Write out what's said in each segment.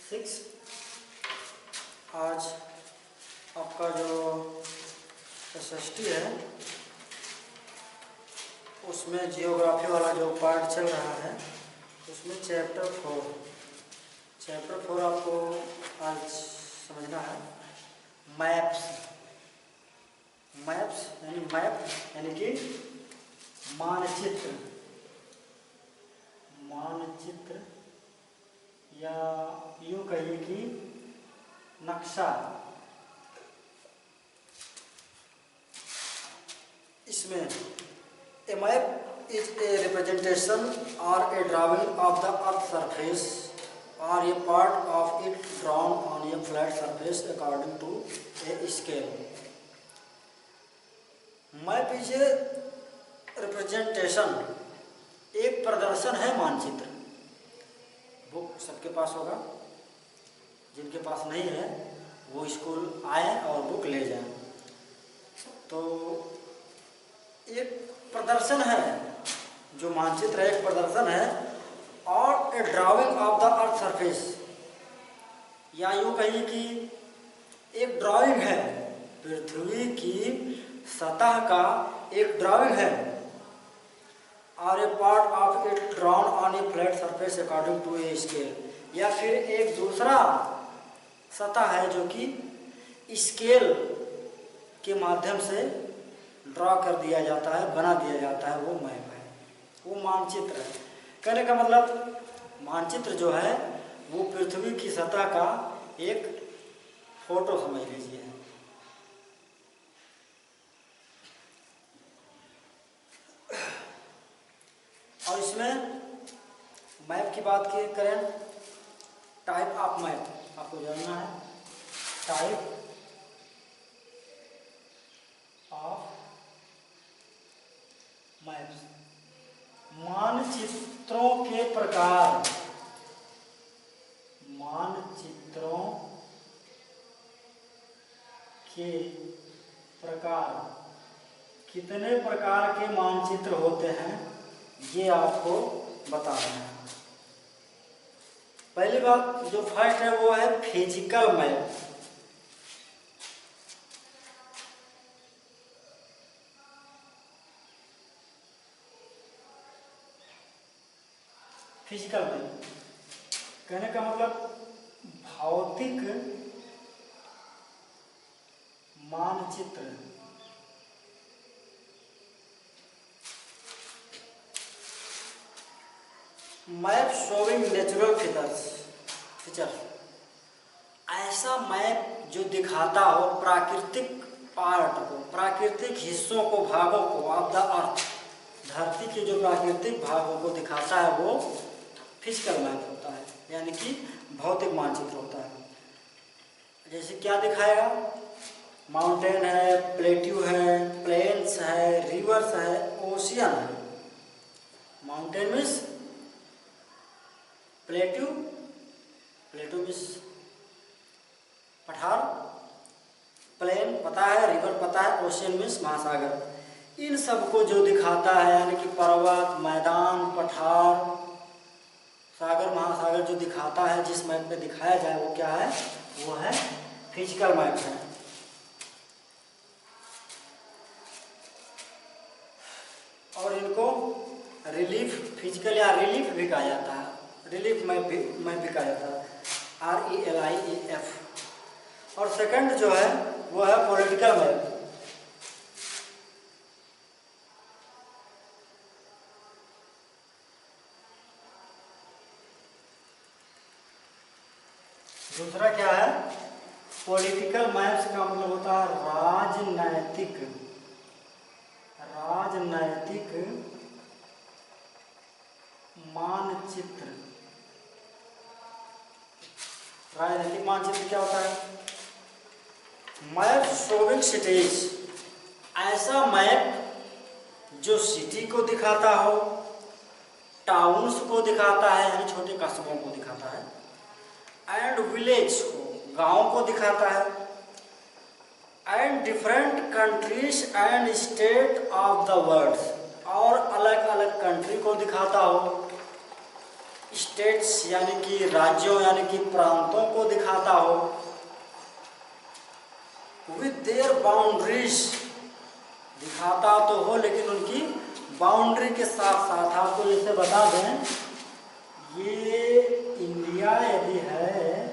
6। आज आपका जो SST है उसमें जियोग्राफी वाला जो पार्ट चल रहा है उसमें चैप्टर 4 आपको आज समझना है। मैप्स यानी मैप यानी कि मानचित्र या यूँ कहिए कि नक्शा। इसमें a map is a representation or a drawing of the earth surface or a part of it drawn on a flat surface according to a scale. Map is a representation, एक प्रदर्शन है मानचित्र। बुक सबके पास होगा, जिनके पास नहीं है वो स्कूल आए और बुक ले जाएं। तो एक प्रदर्शन है, जो मानचित्र है एक प्रदर्शन है और a drawing of the earth surface, या यूँ कहिए कि एक ड्राइंग है, पृथ्वी की सतह का एक ड्राइंग है और a part of it drawn on a flat surface according to a scale, या फिर एक दूसरा सतह है जो कि स्केल के माध्यम से ड्रॉ कर दिया जाता है, बना दिया जाता है, वो मैप है, वो मानचित्र है। कहने का मतलब मानचित्र जो है वो पृथ्वी की सतह का एक फोटो समझ लीजिए। और इसमें मैप की बात करें, टाइप ऑफ मैप आपको जानना है। टाइप ऑफ मैप्स, मानचित्रों के प्रकार। मानचित्रों के प्रकार, कितने प्रकार के मानचित्र होते हैं ये आपको बता रहे हैं। पहली बात जो फर्स्ट है वो है फिजिकल मैप। फिजिकल मैप कहने का मतलब भौतिक मानचित्र। मैप शोविंग नेचुरल फीचर, ऐसा मैप जो दिखाता हो प्राकृतिक पार्ट को, प्राकृतिक हिस्सों को, भागों को ऑफ द अर्थ, धरती के जो प्राकृतिक भागों को दिखाता है वो फिजिकल मैप होता है, यानी कि भौतिक मानचित्र होता है। जैसे क्या दिखाएगा, माउंटेन है, प्लेट्यू है, प्लेन्स है, रिवर्स है, ओशियन है। माउंटेन मीन्स प्लेट्यू मीन्स पठार, प्लेन पता है, रिवर पता है, ओशियन मीन्स महासागर। इन सबको जो दिखाता है यानी कि पर्वत, मैदान, पठार, सागर, महासागर जो दिखाता है, जिस मैप में दिखाया जाए वो क्या है, वो है फिजिकल मैप है। और इनको रिलीफ फिजिकल या रिलीफ भी कहा जाता है, रिलीफ मैप भी कहा जाता है, RELIEF। और सेकंड जो है वो है पॉलिटिकल मैप। दूसरा क्या है, पॉलिटिकल मैप्स का मतलब होता है राजनैतिक मानचित्र। राजनीतिक मानचित्र क्या होता है, मैप शोविंग सिटीज, ऐसा मैप जो सिटी को दिखाता हो, टाउन्स को दिखाता है यानी छोटे कस्बों को दिखाता है, एंड विलेज को, गांव को दिखाता है, and different countries and state of the world, और अलग अलग कंट्री को दिखाता हो, स्टेट्स यानी कि राज्यों यानी कि प्रांतों को दिखाता हो, विद देयर बाउंड्रीज, दिखाता तो हो लेकिन उनकी बाउंड्री के साथ साथ। आपको जैसे बता दें, ये इंडिया यदि है,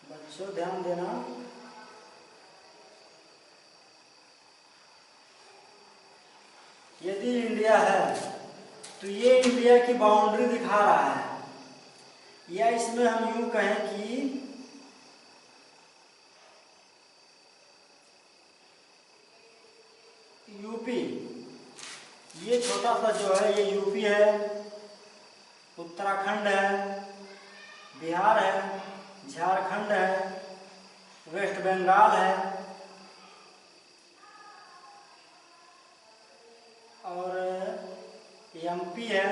बच्चों ध्यान देना, यदि इंडिया है तो ये इंडिया की बाउंड्री दिखा रहा है, या इसमें हम यूं कहें कि यूपी, ये छोटा सा जो है ये यूपी है, उत्तराखंड है, बिहार है, झारखंड है, वेस्ट बंगाल है और एमपी है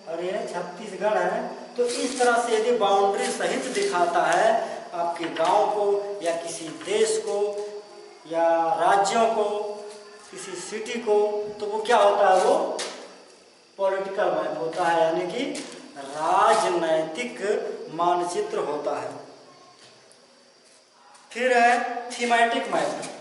और ये छत्तीसगढ़ है। तो इस तरह से यदि बाउंड्री सहित दिखाता है आपके गांव को या किसी देश को या राज्यों को, किसी सिटी को, तो वो क्या होता है, वो पॉलिटिकल मैप होता है, यानी कि राजनैतिक मानचित्र होता है। फिर है थीमेटिक मैप।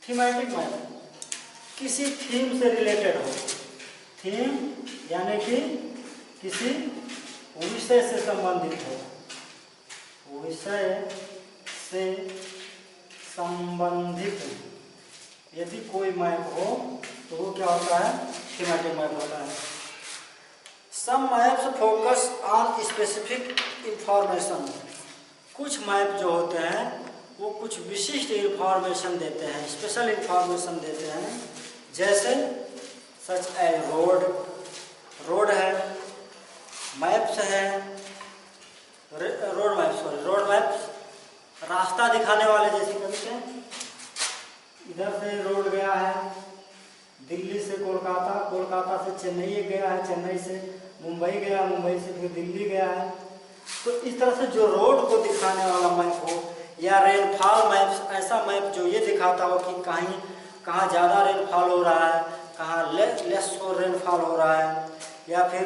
थीमेटिक मैप किसी थीम से रिलेटेड हो, थीम यानी कि किसी विषय से संबंधित हो, विषय से संबंधित यदि कोई मैप हो तो वो क्या होता है, थीमेटिक मैप होता है। Some maps focus on specific information, कुछ मैप जो होते हैं वो कुछ विशिष्ट इंफॉर्मेशन देते हैं, स्पेशल इंफॉर्मेशन देते हैं, जैसे सच एज रोड, रोड है, मैप्स है, road map, sorry road maps रास्ता दिखाने वाले, जैसे कहते हैं इधर से रोड गया है दिल्ली से कोलकाता, कोलकाता से चेन्नई गया है, चेन्नई से मुंबई गया, मुंबई से फिर दिल्ली गया है। तो इस तरह से जो रोड को दिखाने वाला मैप हो, या रेनफॉल मैप्स, ऐसा मैप जो ये दिखाता हो कि कहाँ ज़्यादा रेनफॉल हो रहा है, कहाँ लेस रेनफॉल हो रहा है, या फिर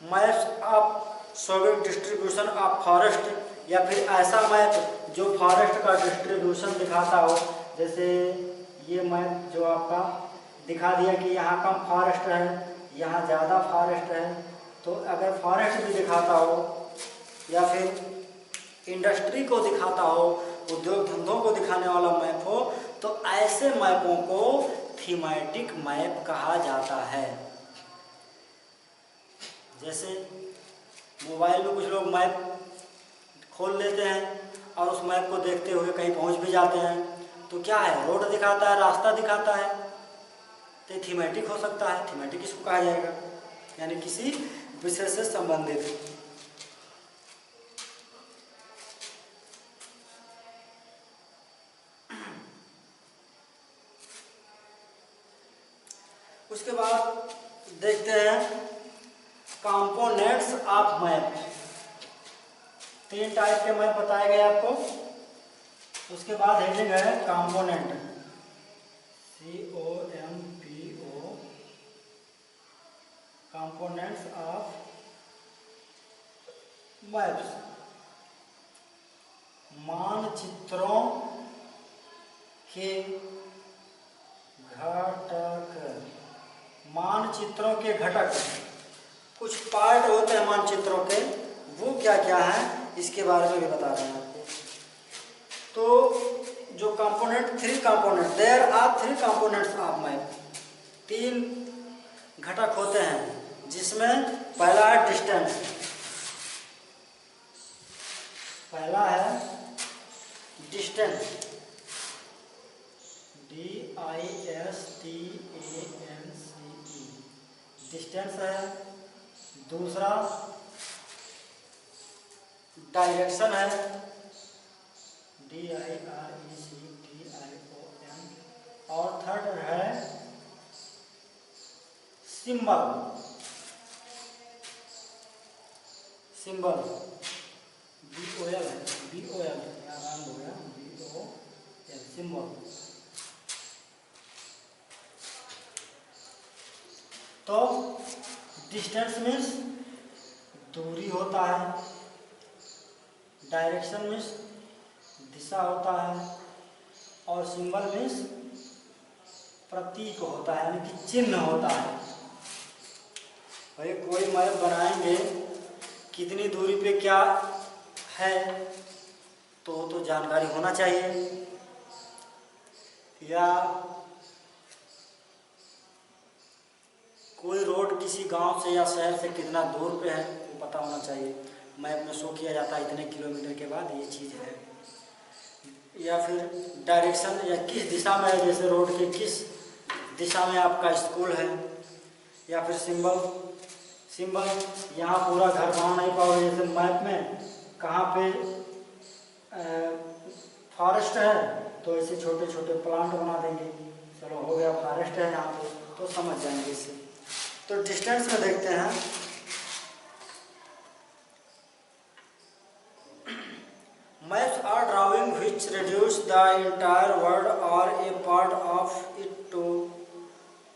maps of Sovik distribution of forest, या फिर ऐसा मैप जो फॉरेस्ट का डिस्ट्रीब्यूशन दिखाता हो, जैसे ये मैप जो आपका दिखा दिया कि यहाँ कम फॉरेस्ट है, यहाँ ज़्यादा फॉरेस्ट है। तो अगर फॉरेस्ट भी दिखाता हो या फिर इंडस्ट्री को दिखाता हो, उद्योग धंधों को दिखाने वाला मैप हो, तो ऐसे मैपों को थीमेटिक मैप कहा जाता है। जैसे मोबाइल में कुछ लोग मैप खोल लेते हैं और उस मैप को देखते हुए कहीं पहुंच भी जाते हैं, तो क्या है, रोड दिखाता है, रास्ता दिखाता है, तो थीमेटिक हो सकता है, थीमेटिक इसको कहा जाएगा, यानी किसी विषय से संबंधित। उसके बाद देखते हैं कंपोनेंट्स ऑफ मैप। 3 टाइप के मैप बताए गए आपको। उसके बाद हेडिंग है component, COMPO, components of maps, मानचित्रों के घटक, मानचित्रों के घटक, कुछ पार्ट होते हैं मानचित्रों के, वो क्या क्या है इसके बारे में भी बता रहे हैं आपको। तो जो component, 3 component, there are 3 components of map, 3 घटक होते हैं, जिसमें पहला है डिस्टेंस, पहला है डिस्टेंस, DISTANCE, डिस्टेंस है। दूसरा डायरेक्शन है, DIRECTION, और थर्ड है सिंबल, सिंबल BOL है, BOL यहाँ रंग हो गया BOL सिंबल। तो डिस्टेंस मीन्स दूरी होता है, डायरेक्शन मीन्स दिशा होता है, और सिंबल मीन्स प्रतीक होता है, यानी कि चिन्ह होता है। भाई कोई मैप बनाएंगे कितनी दूरी पे क्या है तो जानकारी होना चाहिए, या कोई रोड किसी गांव से या शहर से कितना दूर पे है वो पता होना चाहिए। मैप में शो किया जाता है इतने किलोमीटर के बाद ये चीज़ है। या फिर डायरेक्शन या किस दिशा में है, जैसे रोड के किस दिशा में आपका स्कूल है। या फिर सिंबल यहाँ पूरा घर बना नहीं पाओगे, जैसे मैप में कहाँ पे फॉरेस्ट है तो ऐसे छोटे छोटे प्लांट बना देंगे, चलो हो गया फॉरेस्ट है यहाँ पे, तो समझ जाएंगे इससे। तो डिस्टेंस में देखते हैं, maps are drawing which reduce the entire world or a part of it to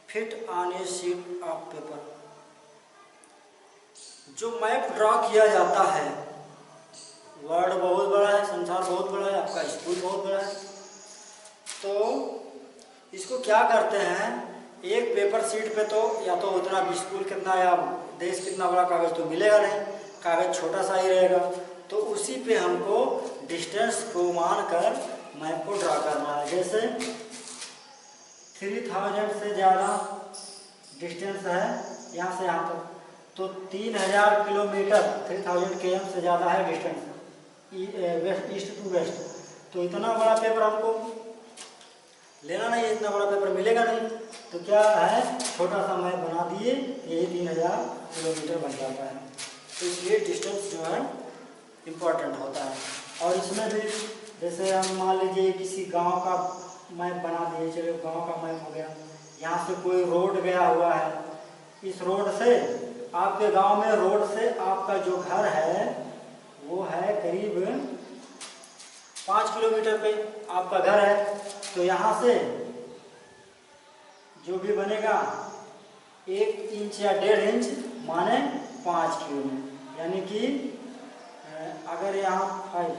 fit on a sheet of paper. जो मैप ड्रॉ किया जाता है, वर्ल्ड बहुत बड़ा है, संसार बहुत बड़ा है, आपका स्कूल बहुत बड़ा है, तो इसको क्या करते हैं, एक पेपर शीट पे तो या तो उतना स्कूल कितना या देश कितना बड़ा कागज़ तो मिलेगा नहीं, कागज़ छोटा सा ही रहेगा, तो उसी पे हमको डिस्टेंस को मानकर मैप को ड्रा करना है। जैसे 3000 से ज़्यादा डिस्टेंस है यहाँ से यहाँ तक, तो 3000 किलोमीटर 3000 km से ज़्यादा है distance west east to west, तो इतना बड़ा पेपर हमको लेना नहीं है, इतना बड़ा पेपर मिलेगा नहीं, तो क्या है छोटा सा मैप बना दिए, यही 3000 किलोमीटर बन जाता है। तो इसलिए डिस्टेंस जो है इम्पोर्टेंट होता है। और इसमें भी जैसे हम मान लीजिए किसी गांव का मैप बना दिए, चलो गांव का मैप हो गया, यहाँ से कोई रोड गया हुआ है, इस रोड से आपके गांव में रोड से आपका जो घर है वो है करीब 5 किलोमीटर पे आपका घर है, तो यहाँ से जो भी बनेगा 1 इंच या 1.5 इंच माने 5 किलोमीटर, यानी कि अगर यहाँ 5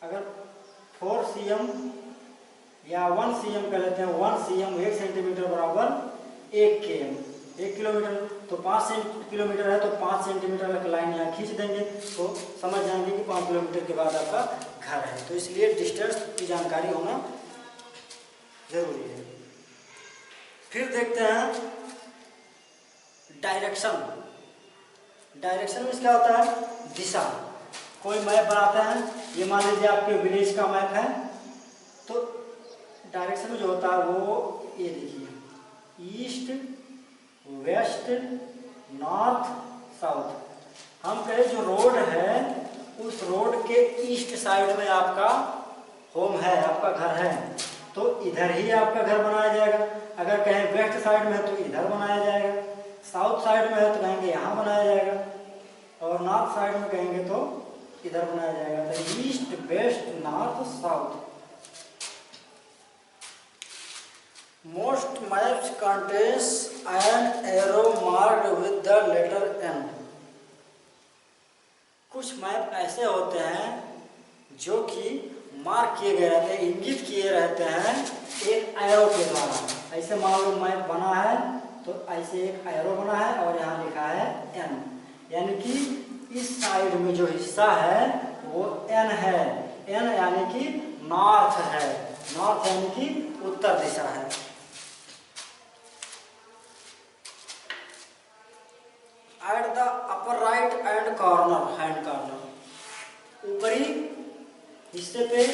अगर 4 cm या 1 cm कर लेते हैं, 1 cm 1 सेंटीमीटर बराबर 1 km 1 किलोमीटर, तो 5 किलोमीटर है तो 5 सेंटीमीटर का लाइन यहाँ खींच देंगे तो समझ जाएंगे कि 5 किलोमीटर के बाद आपका घर है। तो इसलिए डिस्टेंस की जानकारी होना जरूरी है। फिर देखते हैं डायरेक्शन। डायरेक्शन में क्या होता है, दिशा। कोई मैप बनाते हैं, ये मान लीजिए आपके विलेज का मैप है, तो डायरेक्शन में जो होता है वो ये देखिए, ईस्ट वेस्ट नॉर्थ साउथ। हम कहें जो रोड है उस रोड के ईस्ट साइड में आपका होम है, आपका घर है, तो इधर ही आपका घर बनाया जाएगा। अगर कहें वेस्ट साइड में है तो इधर बनाया जाएगा, साउथ साइड में है तो कहेंगे यहाँ बनाया जाएगा, और नॉर्थ साइड में कहेंगे तो इधर बनाया जाएगा। तो east west north south. Most maps contains an arrow marked with the letter N. कुछ मैप ऐसे होते हैं जो कि मार्क किए गए रहते हैं, इंगित किए रहते हैं एक एरो के द्वारा। ऐसे मान लो मैप बना है तो ऐसे एक एरो बना है और यहाँ लिखा है N, यानी कि इस साइड में जो हिस्सा है वो N है। N यानी कि नॉर्थ है, नॉर्थ यानी कि उत्तर दिशा है। At the upper right hand corner, ऊपरी हिस्से पे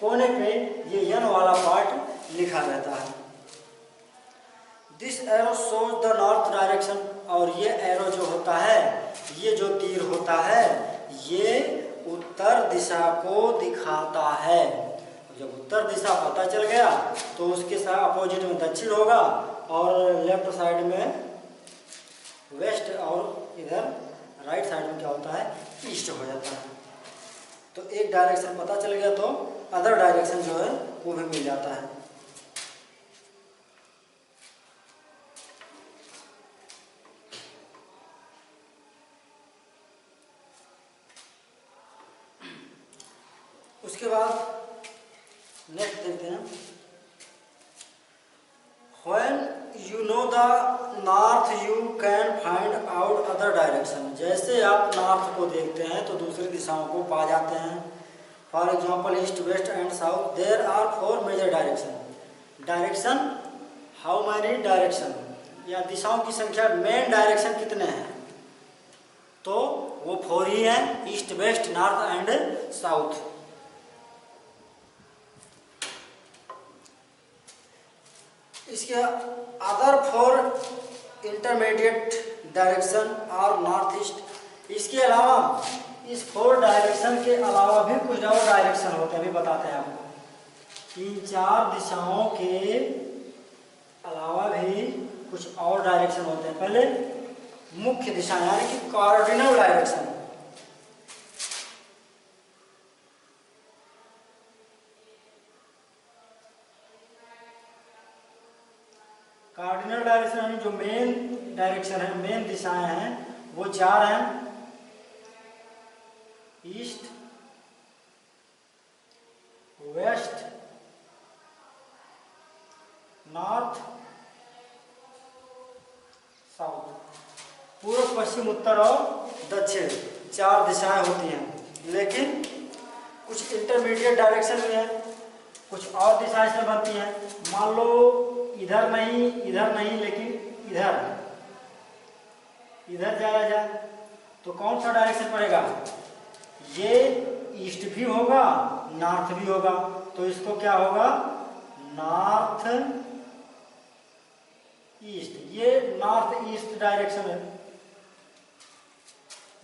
कोने पे ये N वाला पार्ट लिखा रहता है। This arrow shows the north direction, और ये एरो जो होता है, ये जो तीर होता है, ये उत्तर दिशा को दिखाता है। जब उत्तर दिशा पता चल गया तो उसके साथ अपोजिट में दक्षिण होगा और लेफ्ट साइड में वेस्ट, और इधर राइट साइड में क्या होता है, ईस्ट हो जाता है। तो एक डायरेक्शन पता चल गया तो अदर डायरेक्शन जो है वो भी मिल जाता है। उसके बाद नेक्स्ट देखते हैं, When you know the north you can find out other direction। जैसे आप नॉर्थ को देखते हैं तो दूसरी दिशाओं को पा जाते हैं। For example east, west and south, there are 4 major direction. Direction, how many direction, या दिशाओं की संख्या, मेन डायरेक्शन कितने हैं, तो वो 4 ही हैं, east, west, north and south. इसके अदर 4 इंटरमीडिएट डायरेक्शन और नॉर्थ ईस्ट। इसके अलावा इस 4 डायरेक्शन के अलावा भी कुछ और डायरेक्शन होते हैं, अभी बताते हैं आपको। इन 4 दिशाओं के अलावा भी कुछ और डायरेक्शन होते हैं। पहले मुख्य दिशा यानी कि कार्डिनल डायरेक्शन। कार्डिनल डायरेक्शन यानी जो मेन डायरेक्शन है, मेन दिशाएं हैं, वो 4 हैं, ईस्ट, वेस्ट, नॉर्थ, साउथ। पूर्व, पश्चिम, उत्तर और दक्षिण 4 दिशाएं होती हैं। लेकिन कुछ इंटरमीडिएट डायरेक्शन भी है, कुछ और दिशाएं इसमें बनती हैं। मान लो इधर नहीं लेकिन इधर जाया जाए तो कौन सा डायरेक्शन पड़ेगा, ये ईस्ट भी होगा, नॉर्थ भी होगा, तो इसको क्या होगा, नॉर्थ ईस्ट। ये नॉर्थ ईस्ट डायरेक्शन है।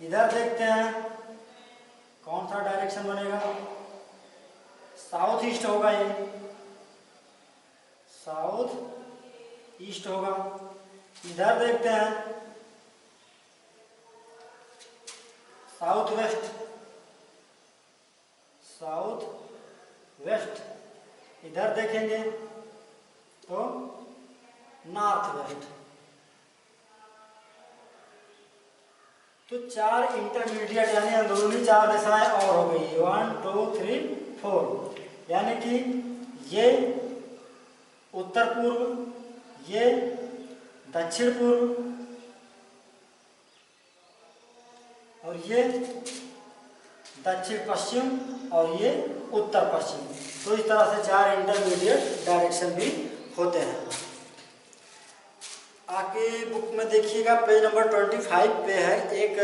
इधर देखते हैं कौन सा डायरेक्शन बनेगा, साउथ ईस्ट होगा, ये साउथ ईस्ट होगा। इधर देखते हैं साउथ वेस्ट, साउथ वेस्ट। इधर देखेंगे तो नॉर्थ वेस्ट। तो 4 इंटरमीडिएट यानी अंदरूनी 4 दिशाएं और हो गई, 1 2 3 4। यानी कि ये उत्तर पूर्व, ये दक्षिण पूर्व, और ये दक्षिण पश्चिम, और ये उत्तर पश्चिम। तो इस तरह से 4 इंटरमीडिएट डायरेक्शन भी होते हैं। आगे बुक में देखिएगा पेज नंबर 25 पे है एक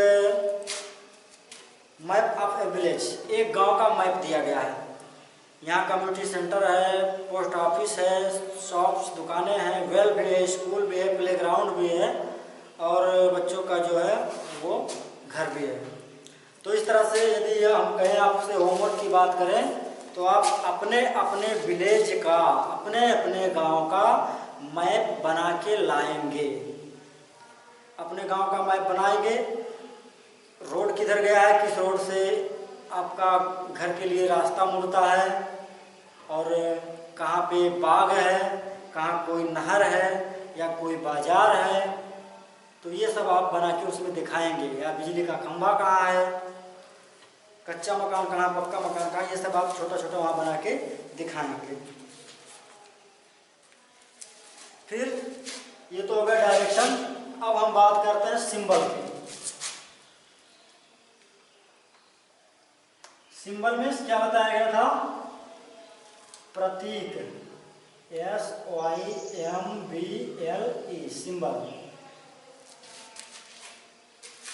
मैप ऑफ ए विलेज। एक गांव का मैप दिया गया है। यहाँ कम्युनिटी सेंटर है, पोस्ट ऑफिस है, शॉप्स, दुकानें हैं, वेल भी है, स्कूल भी है, प्लेग्राउंड भी है, और बच्चों का जो है वो घर भी है। तो इस तरह से यदि हम कहें आपसे होमवर्क की बात करें तो आप अपने अपने विलेज का, अपने अपने गांव का मैप बना के लाएंगे। अपने गांव का मैप बनाएंगे, रोड किधर गया है, किस रोड से आपका घर के लिए रास्ता मुड़ता है, और कहाँ पे बाग है, कहाँ कोई नहर है या कोई बाजार है, तो ये सब आप बना के उसमें दिखाएंगे। या बिजली का खंभा कहाँ है, कच्चा मकान कहाँ, पक्का मकान कहाँ, ये सब आप छोटा छोटा वहाँ बना के दिखाएंगे। फिर ये तो हो गया डायरेक्शन। अब हम बात करते हैं सिंबल की। सिंबल में क्या बताया गया था, प्रतीक, SYMBLE, सिंबल।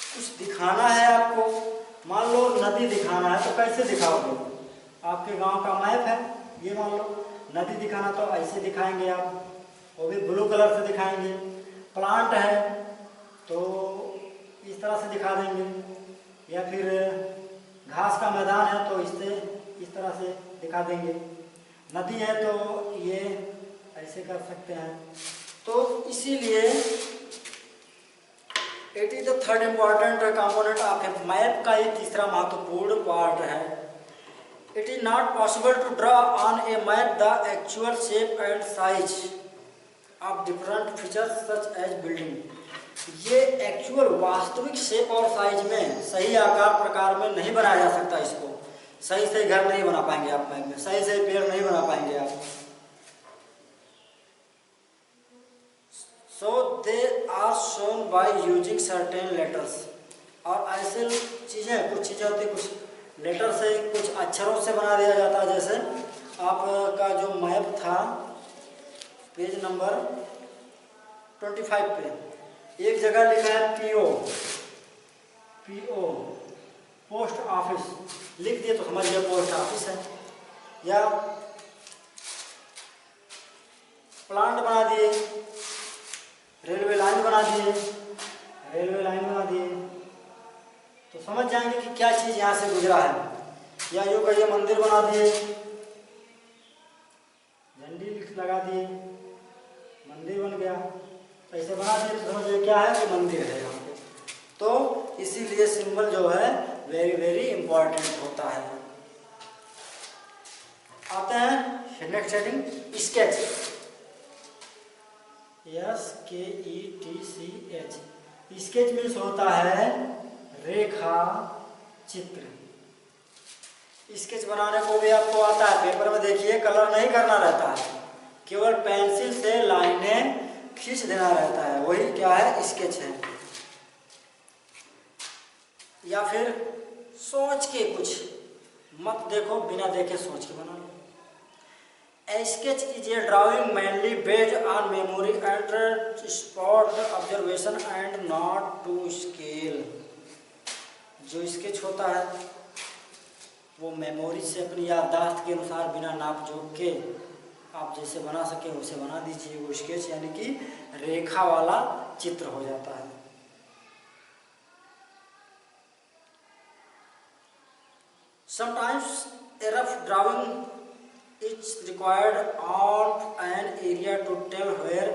कुछ दिखाना है आपको, मान लो नदी दिखाना है तो कैसे दिखाओगे, आपके गांव का मैप है, ये मान लो नदी दिखाना तो ऐसे दिखाएंगे आप, वो भी ब्लू कलर से दिखाएंगे। प्लांट है तो इस तरह से दिखा देंगे, या फिर घास का मैदान है तो इससे इस तरह से दिखा देंगे। नदी है तो ये ऐसे कर सकते हैं। तो इसीलिए it is the third important component of a map का ये तीसरा महत्वपूर्ण पार्ट है। It is not possible to draw on a map the actual shape and size of different features such as building. ये एक्चुअल वास्तविक shape और size में सही आकार प्रकार में नहीं बनाया जा सकता। इसको सही से घर नहीं बना पाएंगे आप मैप में, सही से पेड़ नहीं बना पाएंगे आप। So they are shown by using certain letters. और ऐसे चीज़ें, कुछ चीज़ें होती, कुछ लेटर से, कुछ अक्षरों से बना दिया जाता है। जैसे आपका जो मैप था पेज नंबर 25 पे एक जगह लिखा है पीओ, पोस्ट ऑफिस लिख दिए तो समझ लिया पोस्ट ऑफिस है। या प्लांट बना दिए, रेलवे लाइन बना दिए, तो समझ जाएंगे कि क्या चीज़ यहाँ से गुजरा है। या यूँ कहिए मंदिर बना दिए, झंडी लगा दिए, मंदिर बन गया। ऐसे बना दिए तो समझिए क्या है कि मंदिर है यहाँ पे। तो इसीलिए सिंबल जो है वेरी वेरी इंपॉर्टेंट होता है। आते हैं next heading, sketch. SKETCH। Sketch means होता है रेखा चित्र। स्केच बनाने को भी आपको आता है, पेपर में देखिए कलर नहीं करना रहता है, केवल पेंसिल से लाइनें खींच देना रहता है, वही क्या है स्केच है। या फिर सोच के कुछ मत देखो, बिना देखे सोच के बना लो। A sketch is a drawing mainly based on memory and spot observation and not to scale। जो स्केच होता है वो मेमोरी से, अपनी याददाश्त के अनुसार बिना नाप जोख के आप जैसे बना सके वैसे बना दीजिए। वो स्केच यानी कि रेखा वाला चित्र हो जाता है। Sometimes a rough drawing is required on an area to tell where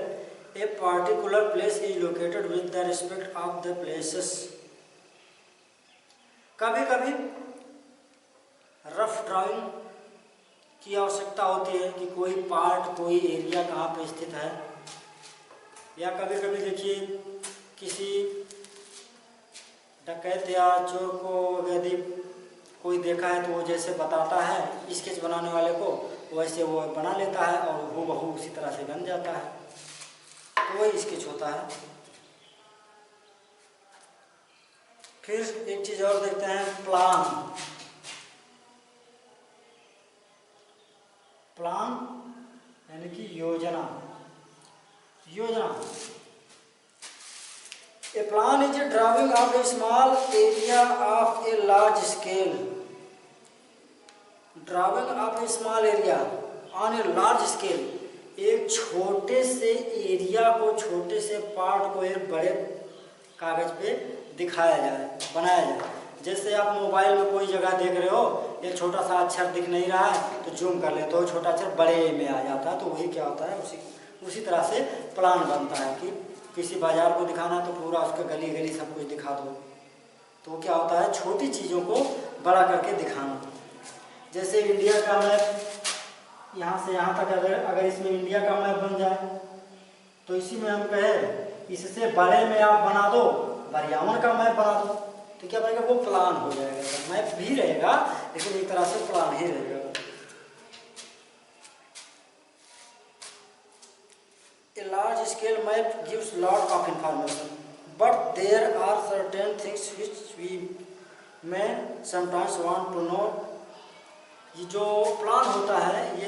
a particular place is located with the respect of the places। कभी कभी रफ ड्राइंग की आवश्यकता होती है कि कोई पार्ट, कोई एरिया कहाँ पे स्थित है। या कभी कभी देखिए किसी डकैत या चोर को यदि कोई देखा है तो वो जैसे बताता है स्केच बनाने वाले को, वैसे वो बना लेता है और हूबहू उसी तरह से बन जाता है, तो वही स्केच होता है। फिर एक चीज़ और देखते हैं, प्लान। प्लान यानी कि योजना। A plan is a drawing of a small area of a large scale. Drawing of a small area on a large scale. एक छोटे से एरिया को, छोटे से पार्ट को एक बड़े कागज पे दिखाया जाए, बनाया जाए। जैसे आप मोबाइल में कोई जगह देख रहे हो, एक छोटा सा अक्षर दिख नहीं रहा है तो जूम कर लेते हो, छोटा अक्षर बड़े में आ जाता है। तो वही क्या होता है, उसी तरह से प्लान बनता है कि किसी बाजार को दिखाना तो पूरा उसका गली गली सब कुछ दिखा दो। तो क्या होता है, छोटी चीज़ों को बड़ा करके दिखाना। जैसे इंडिया का मैप यहाँ से यहाँ तक अगर इसमें इंडिया का मैप बन जाए तो इसी में हम कहें इससे बड़े में आप बना दो, पर्यावरण का मैप बना दो, तो क्या बनेगा, वो प्लान हो जाएगा। मैप भी रहेगा लेकिन एक तरह से प्लान ही रहेगा। A large scale map gives lot of information, but there are certain things which we may sometimes want to know। ये जो प्लान होता है ये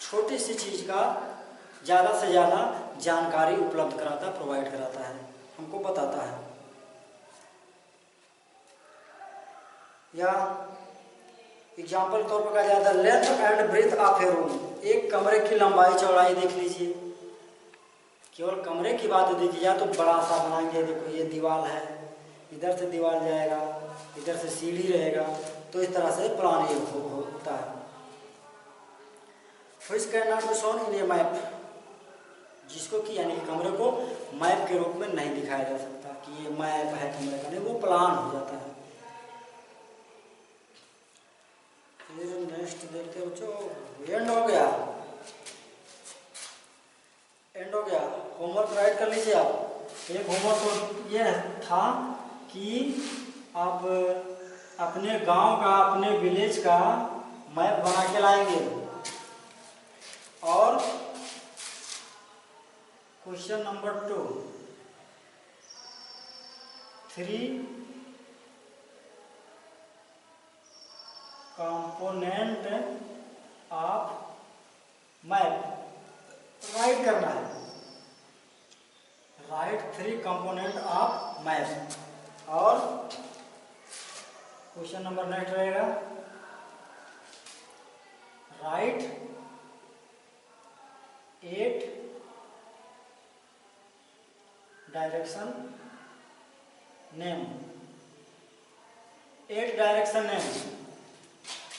छोटी सी चीज़ का ज़्यादा से ज़्यादा जानकारी उपलब्ध कराता, प्रोवाइड कराता है, हमको बताता है। या एग्जाम्पल तौर पर कहा जाता है, length and breadth of a room. एक कमरे की लंबाई चौड़ाई देख लीजिए, केवल कमरे की बात देखी जाए तो बड़ा सा बनाएंगे। देखो ये दीवार है, इधर से दीवार जाएगा, इधर से सीढ़ी रहेगा, तो इस तरह से प्लान ये होता है। Which can not be shown in A map, जिसको कि यानी कि कमरे को मैप के रूप में नहीं दिखाया जा सकता। कि ये मैप है कमरे का, नहीं वो प्लान हो जाता है। फिर नेक्स्ट देखते हो बच्चों, एंड हो गया, एंड हो गया। होमवर्क राइट कर लीजिए आप। एक होमवर्क तो ये था कि आप अपने गांव का, अपने विलेज का मैप बना के लाएंगे। और question number 2, 3 component of map right करना है। Right 3 component of map. और क्वेश्चन नंबर नेक्स्ट रहेगा, right 8 direction name. 8 direction name,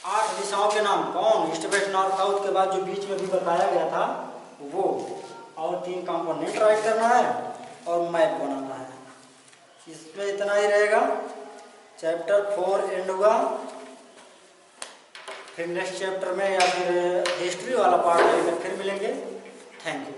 8 दिशाओं के नाम। कौन? ईस्ट वेस्ट नॉर्थ साउथ के बाद जो बीच में भी बताया गया था वो। और 3 कंपोनेंट राइट करना है और मैप बनाना है। इसमें इतना ही रहेगा। चैप्टर 4 एंड हुआ। फिर नेक्स्ट चैप्टर में या फिर हिस्ट्री वाला पार्ट में फिर मिलेंगे। Thank you.